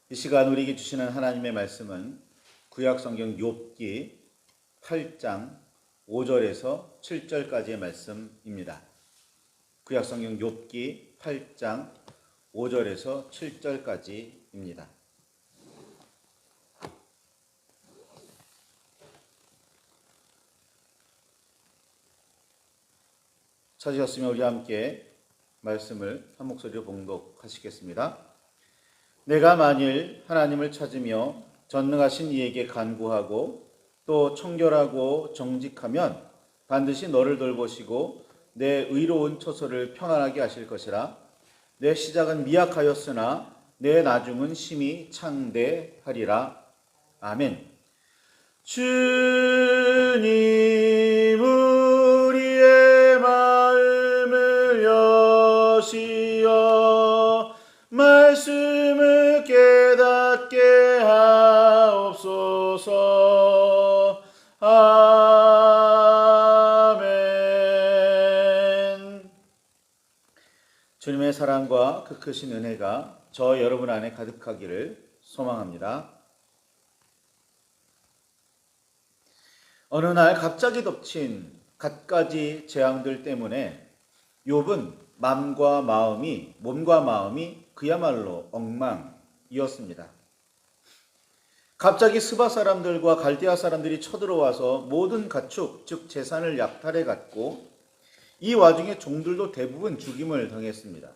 이 시간 우리에게 주시는 하나님의 말씀은 구약성경 욥기 8장 5절에서 7절까지의 말씀입니다. 구약성경 욥기 8장 5절에서 7절까지입니다. 찾으셨으면 우리 함께 말씀을 한 목소리로 봉독하시겠습니다. 내가 만일 하나님을 찾으며 전능하신 이에게 간구하고 또 청결하고 정직하면 반드시 너를 돌보시고 내 의로운 처소를 평안하게 하실 것이라. 내 시작은 미약하였으나 내 나중은 심히 창대하리라. 아멘. 주님 우리의 마음을 여시어 말씀을 깨닫게 하옵소서. 아멘. 주님의 사랑과 그 크신 은혜가 저 여러분 안에 가득하기를 소망합니다. 어느 날 갑자기 덮친 갖가지 재앙들 때문에 욥은 몸과 마음이 그야말로 엉망이었습니다. 갑자기 스바 사람들과 갈대아 사람들이 쳐들어와서 모든 가축, 즉 재산을 약탈해 갔고 이 와중에 종들도 대부분 죽임을 당했습니다.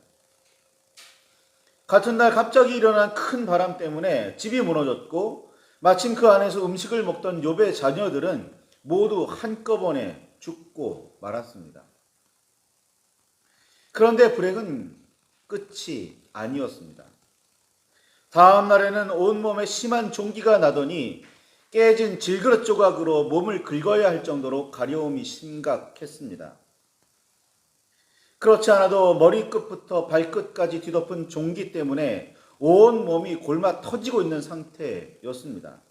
같은 날 갑자기 일어난 큰 바람 때문에 집이 무너졌고 마침 그 안에서 음식을 먹던 욥의 자녀들은 모두 한꺼번에 죽고 말았습니다. 그런데 불행은 끝이 아니었습니다. 다음 날에는 온몸에 심한 종기가 나더니 깨진 질그릇 조각으로 몸을 긁어야 할 정도로 가려움이 심각했습니다. 그렇지 않아도 머리끝부터 발끝까지 뒤덮은 종기 때문에 온 몸이 골마 터지고 있는 상태였습니다.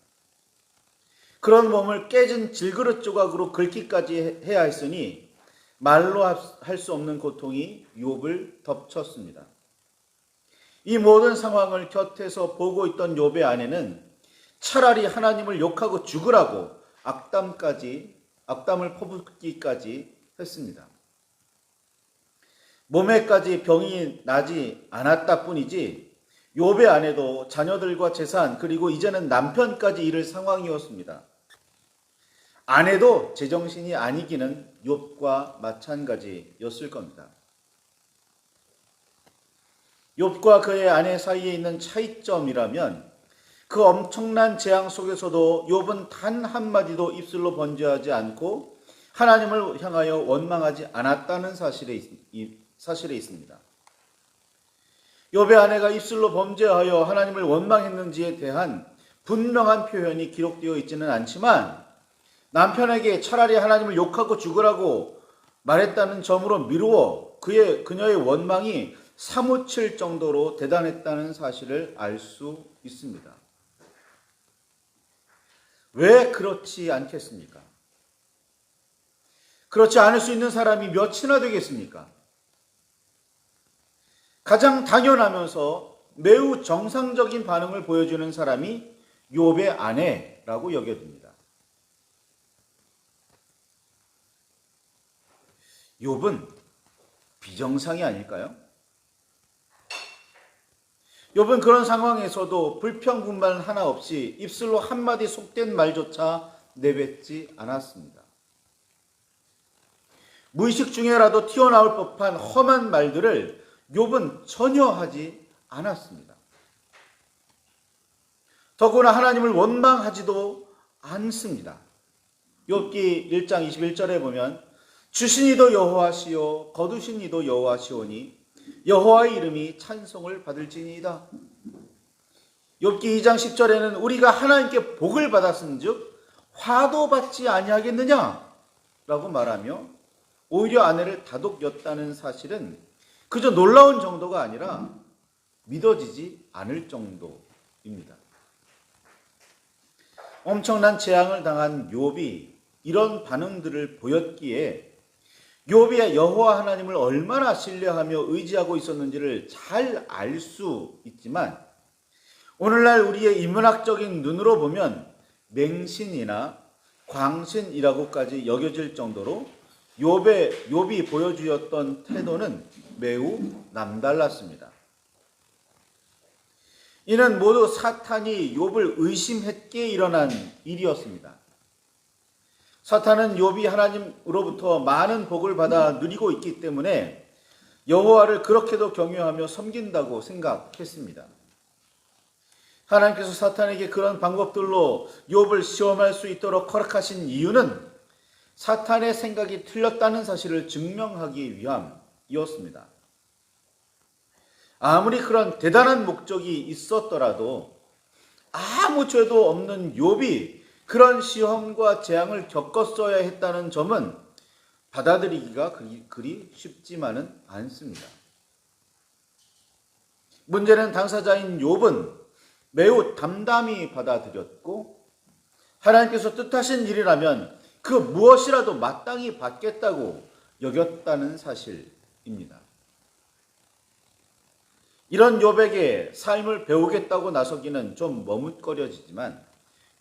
그런 몸을 깨진 질그릇 조각으로 긁기까지 해야 했으니 말로 할 수 없는 고통이 욥을 덮쳤습니다. 이 모든 상황을 곁에서 보고 있던 욥의 아내는 차라리 하나님을 욕하고 죽으라고 악담을 퍼붓기까지 했습니다. 몸에까지 병이 나지 않았다 뿐이지 욥의 아내도 자녀들과 재산 그리고 이제는 남편까지 잃을 상황이었습니다. 아내도 제정신이 아니기는 욥과 마찬가지였을 겁니다. 욥과 그의 아내 사이에 있는 차이점이라면 그 엄청난 재앙 속에서도 욥은 단 한마디도 입술로 번제하지 않고 하나님을 향하여 원망하지 않았다는 사실에 있습니다. 욥의 아내가 입술로 범죄하여 하나님을 원망했는지에 대한 분명한 표현이 기록되어 있지는 않지만 남편에게 차라리 하나님을 욕하고 죽으라고 말했다는 점으로 미루어 그녀의 원망이 사무칠 정도로 대단했다는 사실을 알 수 있습니다. 왜 그렇지 않겠습니까? 그렇지 않을 수 있는 사람이 몇이나 되겠습니까? 가장 당연하면서 매우 정상적인 반응을 보여주는 사람이 욥의 아내라고 여겨집니다. 욥은 비정상이 아닐까요? 욥은 그런 상황에서도 불평분만 하나 없이 입술로 한마디 속된 말조차 내뱉지 않았습니다. 무의식 중에라도 튀어나올 법한 험한 말들을 욥은 전혀 하지 않았습니다. 더구나 하나님을 원망하지도 않습니다. 욥기 1장 21절에 보면 주신 이도 여호와시요 거두신 이도 여호와시오니 여호와의 이름이 찬송을 받을지니이다. 욥기 2장 10절에는 우리가 하나님께 복을 받았은즉 화도 받지 아니하겠느냐 라고 말하며 오히려 아내를 다독였다는 사실은 그저 놀라운 정도가 아니라 믿어지지 않을 정도입니다. 엄청난 재앙을 당한 욥이 이런 반응들을 보였기에 욥이 여호와 하나님을 얼마나 신뢰하며 의지하고 있었는지를 잘 알 수 있지만 오늘날 우리의 인문학적인 눈으로 보면 맹신이나 광신이라고까지 여겨질 정도로 욥이 보여주었던 태도는 매우 남달랐습니다. 이는 모두 사탄이 욥을 의심했기에 일어난 일이었습니다. 사탄은 욥이 하나님으로부터 많은 복을 받아 누리고 있기 때문에 여호와를 그렇게도 경외하며 섬긴다고 생각했습니다. 하나님께서 사탄에게 그런 방법들로 욥을 시험할 수 있도록 허락하신 이유는 사탄의 생각이 틀렸다는 사실을 증명하기 위함이었습니다. 아무리 그런 대단한 목적이 있었더라도 아무 죄도 없는 욥이 그런 시험과 재앙을 겪었어야 했다는 점은 받아들이기가 그리 쉽지만은 않습니다. 문제는 당사자인 욥은 매우 담담히 받아들였고 하나님께서 뜻하신 일이라면 그 무엇이라도 마땅히 받겠다고 여겼다는 사실입니다. 이런 욥에게 삶을 배우겠다고 나서기는 좀 머뭇거려지지만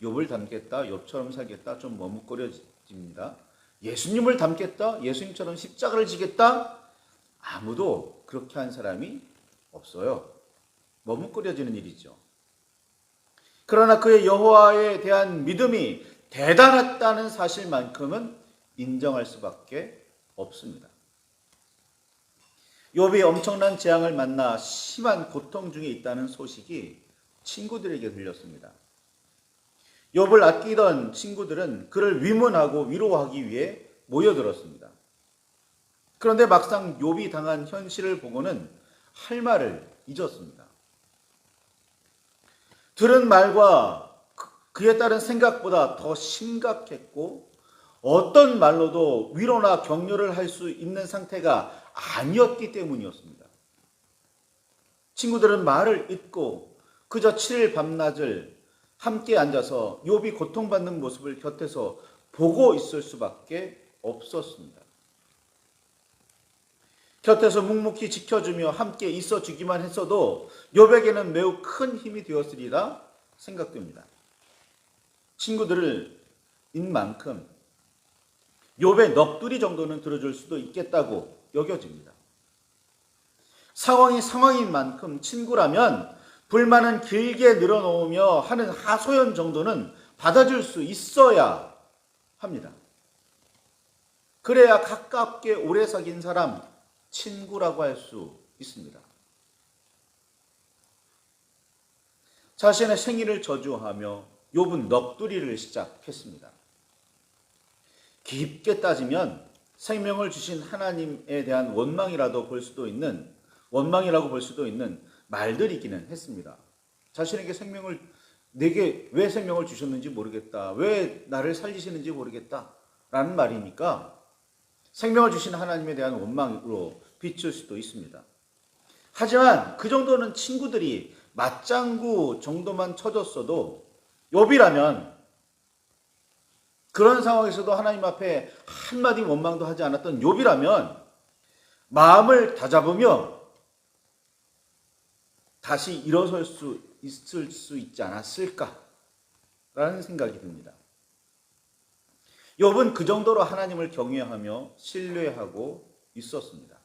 욥을 닮겠다, 욥처럼 살겠다 좀 머뭇거려집니다. 예수님을 닮겠다, 예수님처럼 십자가를 지겠다 아무도 그렇게 한 사람이 없어요. 머뭇거려지는 일이죠. 그러나 그의 여호와에 대한 믿음이 대단했다는 사실만큼은 인정할 수밖에 없습니다. 욥이 엄청난 재앙을 만나 심한 고통 중에 있다는 소식이 친구들에게 들렸습니다. 욥을 아끼던 친구들은 그를 위문하고 위로하기 위해 모여들었습니다. 그런데 막상 욥이 당한 현실을 보고는 할 말을 잊었습니다. 들은 말과 그에 따른 생각보다 더 심각했고 어떤 말로도 위로나 격려를 할 수 있는 상태가 아니었기 때문이었습니다. 친구들은 말을 잇고 그저 7일 밤낮을 함께 앉아서 욥이 고통받는 모습을 곁에서 보고 있을 수밖에 없었습니다. 곁에서 묵묵히 지켜주며 함께 있어주기만 했어도 욥에게는 매우 큰 힘이 되었으리라 생각됩니다. 친구들을 인 만큼 욥의 넋두리 정도는 들어줄 수도 있겠다고 여겨집니다. 상황이 상황인 만큼 친구라면 불만은 길게 늘어놓으며 하는 하소연 정도는 받아줄 수 있어야 합니다. 그래야 가깝게 오래 사귄 사람, 친구라고 할 수 있습니다. 자신의 생일을 저주하며 욥은 넋두리를 시작했습니다. 깊게 따지면 생명을 주신 하나님에 대한 원망이라고 볼 수도 있는 말들이기는 했습니다. 자신에게 내게 왜 생명을 주셨는지 모르겠다. 왜 나를 살리시는지 모르겠다. 라는 말이니까 생명을 주신 하나님에 대한 원망으로 비출 수도 있습니다. 하지만 그 정도는 친구들이 맞장구 정도만 쳐줬어도 욥이라면 그런 상황에서도 하나님 앞에 한마디 원망도 하지 않았던 욥이라면 마음을 다잡으며 다시 일어설 수 있을 수 있지 않았을까라는 생각이 듭니다. 욥은 그 정도로 하나님을 경외하며 신뢰하고 있었습니다.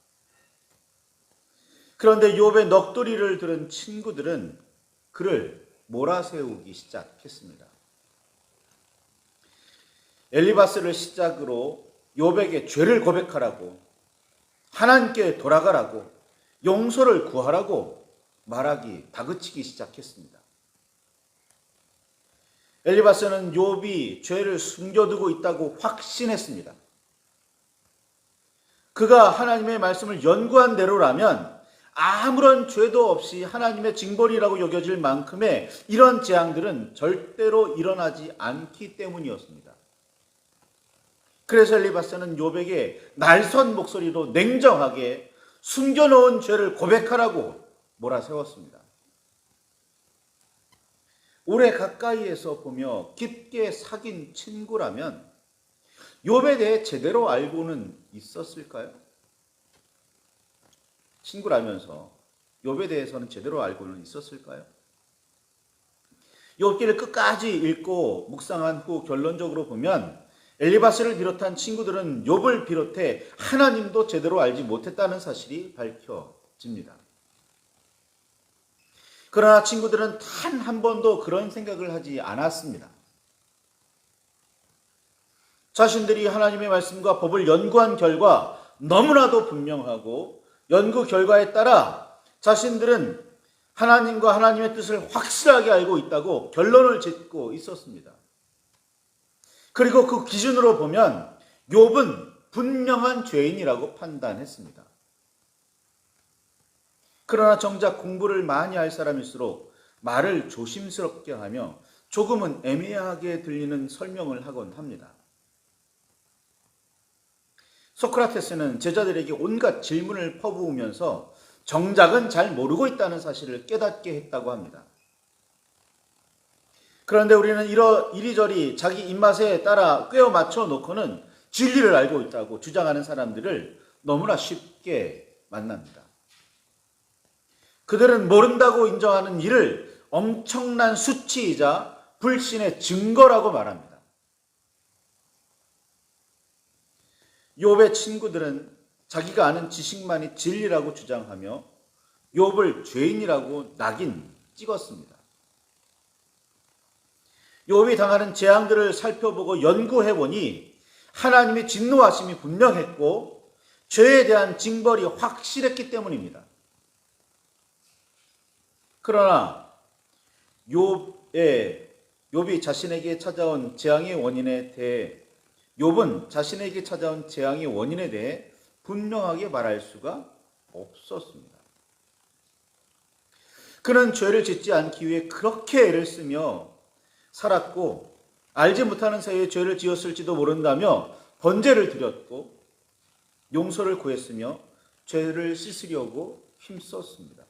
그런데 욥의 넋두리를 들은 친구들은 그를 몰아세우기 시작했습니다. 엘리바스를 시작으로 욥에게 죄를 고백하라고, 하나님께 돌아가라고, 용서를 구하라고 말하기, 다그치기 시작했습니다. 엘리바스는 욥이 죄를 숨겨두고 있다고 확신했습니다. 그가 하나님의 말씀을 연구한 대로라면 아무런 죄도 없이 하나님의 징벌이라고 여겨질 만큼의 이런 재앙들은 절대로 일어나지 않기 때문이었습니다. 그래서 엘리바스는 욥에게 날선 목소리로 냉정하게 숨겨놓은 죄를 고백하라고 몰아세웠습니다. 오래 가까이에서 보며 깊게 사귄 친구라면 욥에 대해 제대로 알고는 있었을까요? 친구라면서 욥에 대해서는 제대로 알고는 있었을까요? 욥기를 끝까지 읽고 묵상한 후 결론적으로 보면 엘리바스를 비롯한 친구들은 욥을 비롯해 하나님도 제대로 알지 못했다는 사실이 밝혀집니다. 그러나 친구들은 단 한 번도 그런 생각을 하지 않았습니다. 자신들이 하나님의 말씀과 법을 연구한 결과 너무나도 분명하고 연구 결과에 따라 자신들은 하나님과 하나님의 뜻을 확실하게 알고 있다고 결론을 짓고 있었습니다. 그리고 그 기준으로 보면 욥은 분명한 죄인이라고 판단했습니다. 그러나 정작 공부를 많이 할 사람일수록 말을 조심스럽게 하며 조금은 애매하게 들리는 설명을 하곤 합니다. 소크라테스는 제자들에게 온갖 질문을 퍼부으면서 정작은 잘 모르고 있다는 사실을 깨닫게 했다고 합니다. 그런데 우리는 이리저리 자기 입맛에 따라 꿰어 맞춰 놓고는 진리를 알고 있다고 주장하는 사람들을 너무나 쉽게 만납니다. 그들은 모른다고 인정하는 일을 엄청난 수치이자 불신의 증거라고 말합니다. 욥의 친구들은 자기가 아는 지식만이 진리라고 주장하며 욥을 죄인이라고 낙인 찍었습니다. 욥이 당하는 재앙들을 살펴보고 연구해보니 하나님의 진노하심이 분명했고 죄에 대한 징벌이 확실했기 때문입니다. 그러나 욥이 자신에게 찾아온 재앙의 원인에 대해 욥은 자신에게 찾아온 재앙의 원인에 대해 분명하게 말할 수가 없었습니다. 그는 죄를 짓지 않기 위해 그렇게 애를 쓰며 살았고 알지 못하는 사이에 죄를 지었을지도 모른다며 번제를 드렸고 용서를 구했으며 죄를 씻으려고 힘썼습니다.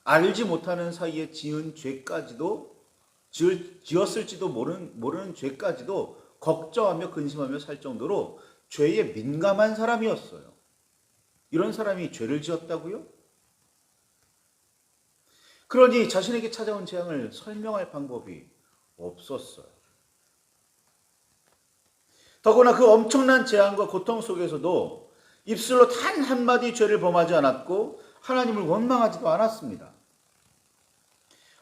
알지 못하는 사이에 지은 죄까지도 지었을지도 모르는 죄까지도 걱정하며 근심하며 살 정도로 죄에 민감한 사람이었어요. 이런 사람이 죄를 지었다고요? 그러니 자신에게 찾아온 재앙을 설명할 방법이 없었어요. 더구나 그 엄청난 재앙과 고통 속에서도 입술로 단 한마디 죄를 범하지 않았고 하나님을 원망하지도 않았습니다.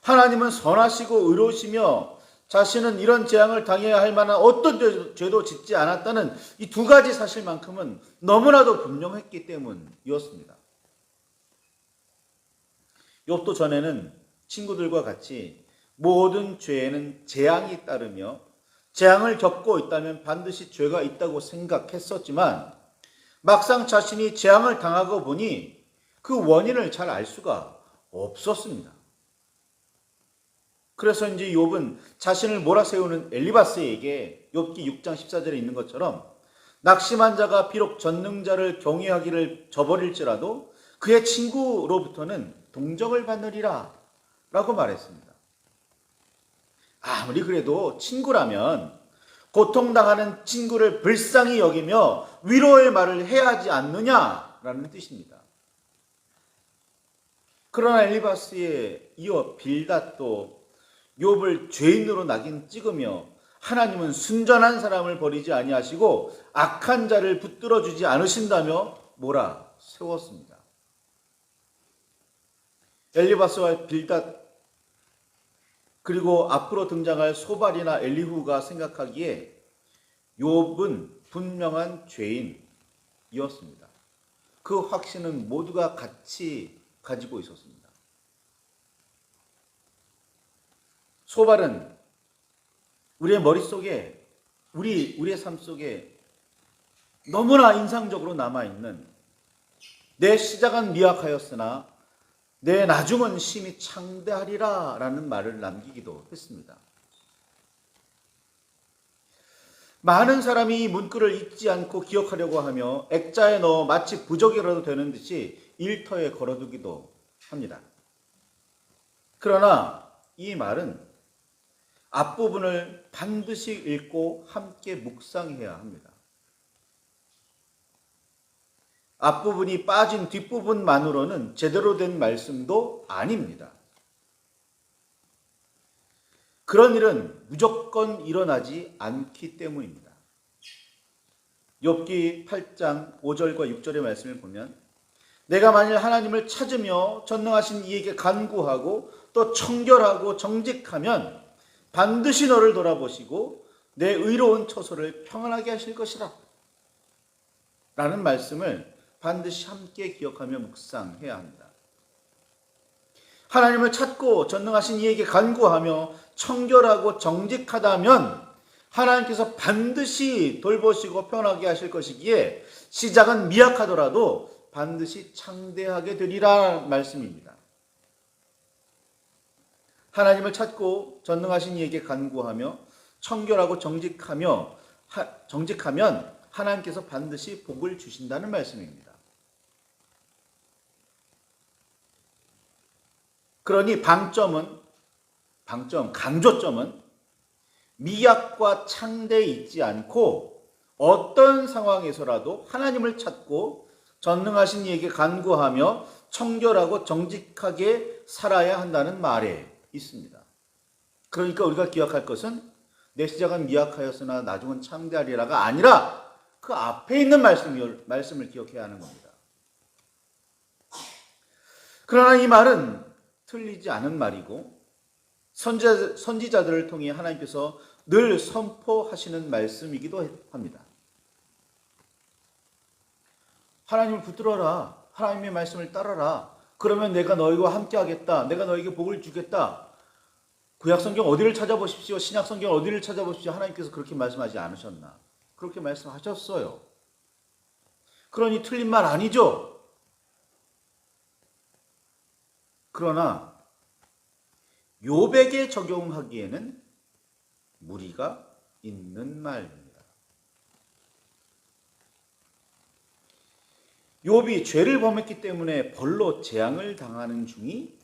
하나님은 선하시고 의로우시며 자신은 이런 재앙을 당해야 할 만한 어떤 죄도 짓지 않았다는 이 두 가지 사실만큼은 너무나도 분명했기 때문이었습니다. 욥도 전에는 친구들과 같이 모든 죄에는 재앙이 따르며 재앙을 겪고 있다면 반드시 죄가 있다고 생각했었지만 막상 자신이 재앙을 당하고 보니 그 원인을 잘 알 수가 없었습니다. 그래서 이제 욥은 자신을 몰아세우는 엘리바스에게 욥기 6장 14절에 있는 것처럼 낙심한 자가 비록 전능자를 경외하기를 저버릴지라도 그의 친구로부터는 동정을 받으리라 라고 말했습니다. 아무리 그래도 친구라면 고통당하는 친구를 불쌍히 여기며 위로의 말을 해야 하지 않느냐라는 뜻입니다. 그러나 엘리바스에 이어 빌닷도 욥을 죄인으로 낙인 찍으며 하나님은 순전한 사람을 버리지 아니하시고 악한 자를 붙들어 주지 않으신다며 몰아세웠습니다. 엘리바스와 빌닷 그리고 앞으로 등장할 소발이나 엘리후가 생각하기에 욥은 분명한 죄인이었습니다. 그 확신은 모두가 같이 가지고 있었습니다. 소발은 우리의 머릿속에 우리의 삶 속에 너무나 인상적으로 남아있는 내 시작은 미약하였으나 내 나중은 심히 창대하리라 라는 말을 남기기도 했습니다. 많은 사람이 이 문구를 잊지 않고 기억하려고 하며 액자에 넣어 마치 부적이라도 되는 듯이 일터에 걸어두기도 합니다. 그러나 이 말은 앞부분을 반드시 읽고 함께 묵상해야 합니다. 앞부분이 빠진 뒷부분만으로는 제대로 된 말씀도 아닙니다. 그런 일은 무조건 일어나지 않기 때문입니다. 욥기 8장 5절과 6절의 말씀을 보면 내가 만일 하나님을 찾으며 전능하신 이에게 간구하고 또 청결하고 정직하면 반드시 너를 돌아보시고 내 의로운 처소를 평안하게 하실 것이라 라는 말씀을 반드시 함께 기억하며 묵상해야 합니다. 하나님을 찾고 전능하신 이에게 간구하며 청결하고 정직하다면 하나님께서 반드시 돌보시고 편하게 하실 것이기에 시작은 미약하더라도 반드시 창대하게 되리라 말씀입니다. 하나님을 찾고 전능하신 이에게 간구하며 청결하고 정직하면 하나님께서 반드시 복을 주신다는 말씀입니다. 그러니 강조점은 미약과 창대에 있지 않고 어떤 상황에서라도 하나님을 찾고 전능하신 이에게 간구하며 청결하고 정직하게 살아야 한다는 말에 있습니다. 그러니까 우리가 기억할 것은 내 시작은 미약하였으나 나중은 창대하리라가 아니라 그 앞에 있는 말씀을 기억해야 하는 겁니다. 그러나 이 말은 틀리지 않은 말이고 선지자들을 통해 하나님께서 늘 선포하시는 말씀이기도 합니다. 하나님을 붙들어라. 하나님의 말씀을 따라라. 그러면 내가 너희와 함께 하겠다. 내가 너희에게 복을 주겠다. 구약성경 어디를 찾아보십시오. 신약성경 어디를 찾아보십시오. 하나님께서 그렇게 말씀하지 않으셨나? 그렇게 말씀하셨어요. 그러니 틀린 말 아니죠. 그러나 욥에게 적용하기에는 무리가 있는 말입니다. 욥이 죄를 범했기 때문에 벌로 재앙을 당하는 중이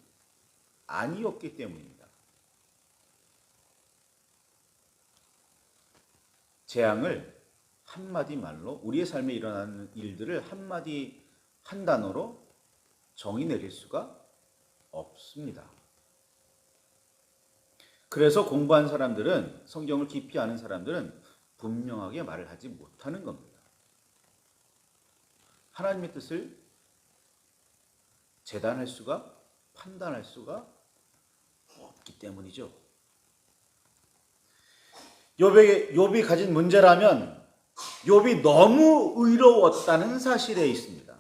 아니었기 때문입니다. 재앙을 한마디 말로 우리의 삶에 일어나는 일들을 한 단어로 정의 내릴 수가 없습니다. 그래서 공부한 사람들은, 성경을 깊이 아는 사람들은 분명하게 말을 하지 못하는 겁니다. 하나님의 뜻을 재단할 수가, 판단할 수가 없기 때문이죠. 욥이 가진 문제라면 욥이 너무 의로웠다는 사실에 있습니다.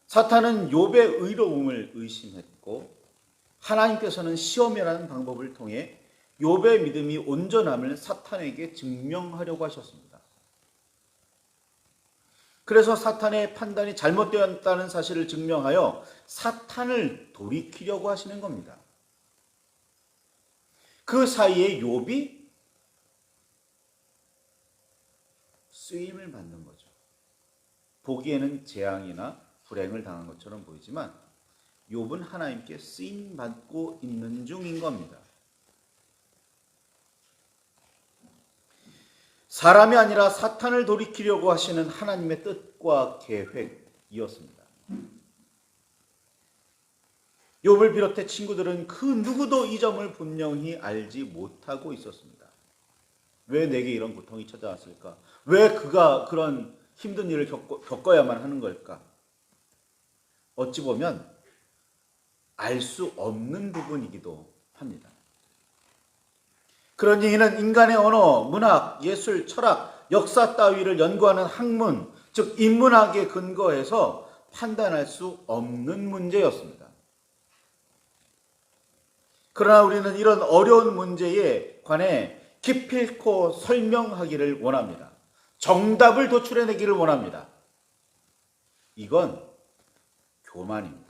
사탄은 욥의 의로움을 의심했고 하나님께서는 시험이라는 방법을 통해 욥의 믿음이 온전함을 사탄에게 증명하려고 하셨습니다. 그래서 사탄의 판단이 잘못되었다는 사실을 증명하여 사탄을 돌이키려고 하시는 겁니다. 그 사이에 욥이 쓰임을 받는 거죠. 보기에는 재앙이나 불행을 당한 것처럼 보이지만 욥은 하나님께 쓰임 받고 있는 중인 겁니다. 사람이 아니라 사탄을 돌이키려고 하시는 하나님의 뜻과 계획이었습니다. 욥을 비롯해 친구들은 그 누구도 이 점을 분명히 알지 못하고 있었습니다. 왜 내게 이런 고통이 찾아왔을까? 왜 그가 그런 힘든 일을 겪어야만 하는 걸까? 어찌 보면 알 수 없는 부분이기도 합니다. 그러니 이는 인간의 언어, 문학, 예술, 철학, 역사 따위를 연구하는 학문, 즉 인문학에 근거해서 판단할 수 없는 문제였습니다. 그러나 우리는 이런 어려운 문제에 관해 기필코 설명하기를 원합니다. 정답을 도출해내기를 원합니다. 이건 교만입니다.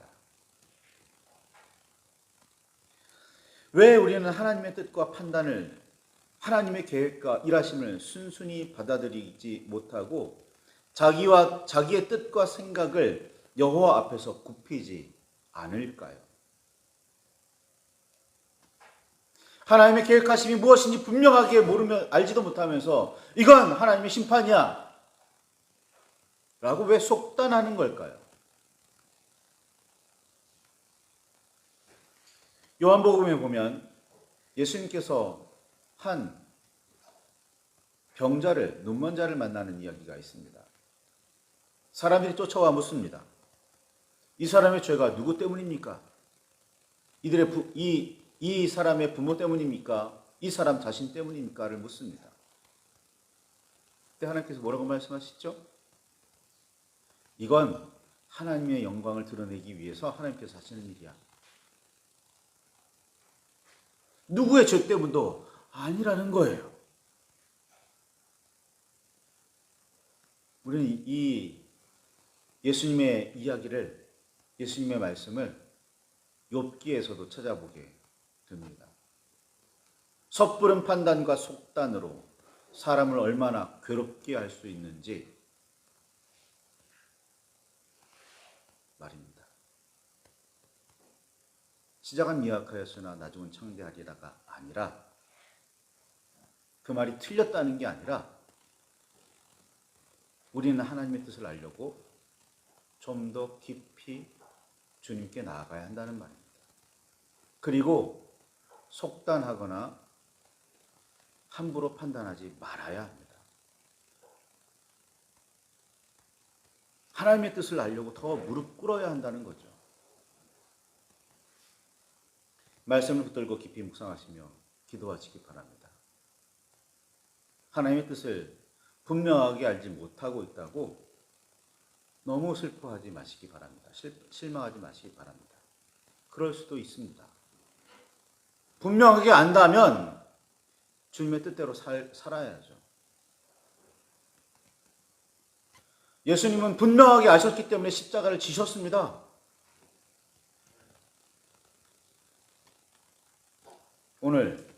왜 우리는 하나님의 뜻과 판단을, 하나님의 계획과 일하심을 순순히 받아들이지 못하고 자기의 뜻과 생각을 여호와 앞에서 굽히지 않을까요? 하나님의 계획하심이 무엇인지 분명하게 알지도 못하면서 이건 하나님의 심판이야 라고 왜 속단하는 걸까요? 요한복음에 보면 예수님께서 한 병자를, 눈먼 자를 만나는 이야기가 있습니다. 사람들이 쫓아와 묻습니다. 이 사람의 죄가 누구 때문입니까? 이 사람의 부모 때문입니까? 이 사람 자신 때문입니까?를 묻습니다. 그때 하나님께서 뭐라고 말씀하시죠? 이건 하나님의 영광을 드러내기 위해서 하나님께서 하시는 일이야. 누구의 죄 때문도 아니라는 거예요. 우리는 이 예수님의 이야기를, 예수님의 말씀을 욥기에서도 찾아보게 됩니다. 섣부른 판단과 속단으로 사람을 얼마나 괴롭게 할 수 있는지 말입니다. 시작은 미약하였으나 나중은 창대하리라가 아니라, 그 말이 틀렸다는 게 아니라 우리는 하나님의 뜻을 알려고 좀 더 깊이 주님께 나아가야 한다는 말입니다. 그리고 속단하거나 함부로 판단하지 말아야 합니다. 하나님의 뜻을 알려고 더 무릎 꿇어야 한다는 거죠. 말씀을 붙들고 깊이 묵상하시며 기도하시기 바랍니다. 하나님의 뜻을 분명하게 알지 못하고 있다고 너무 슬퍼하지 마시기 바랍니다. 실망하지 마시기 바랍니다. 그럴 수도 있습니다. 분명하게 안다면 주님의 뜻대로 살아야죠. 예수님은 분명하게 아셨기 때문에 십자가를 지셨습니다. 오늘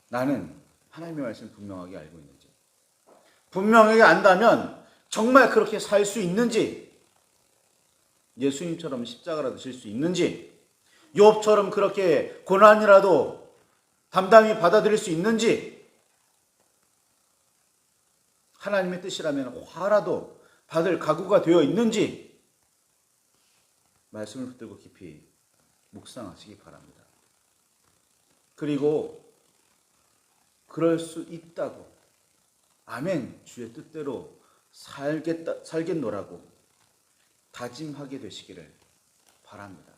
나는 하나님의 말씀을 분명하게 알고 있는지, 분명하게 안다면 정말 그렇게 살 수 있는지, 예수님처럼 십자가라도 질 수 있는지, 욥처럼 그렇게 고난이라도 담담히 받아들일 수 있는지, 하나님의 뜻이라면 화라도 받을 각오가 되어 있는지 말씀을 붙들고 깊이 묵상하시기 바랍니다. 그리고 그럴 수 있다고, 아멘, 주의 뜻대로 살겠노라고 다짐하게 되시기를 바랍니다.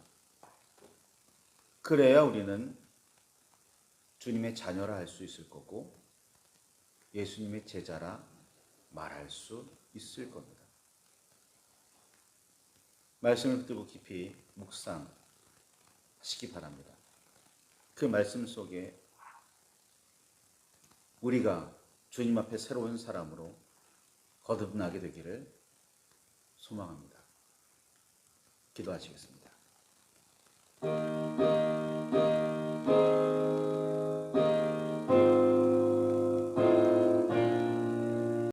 그래야 우리는 주님의 자녀라 할 수 있을 거고 예수님의 제자라 말할 수 있을 겁니다. 말씀을 붙들고 깊이 묵상하시기 바랍니다. 그 말씀 속에 우리가 주님 앞에 새로운 사람으로 거듭나게 되기를 소망합니다. 기도하시겠습니다.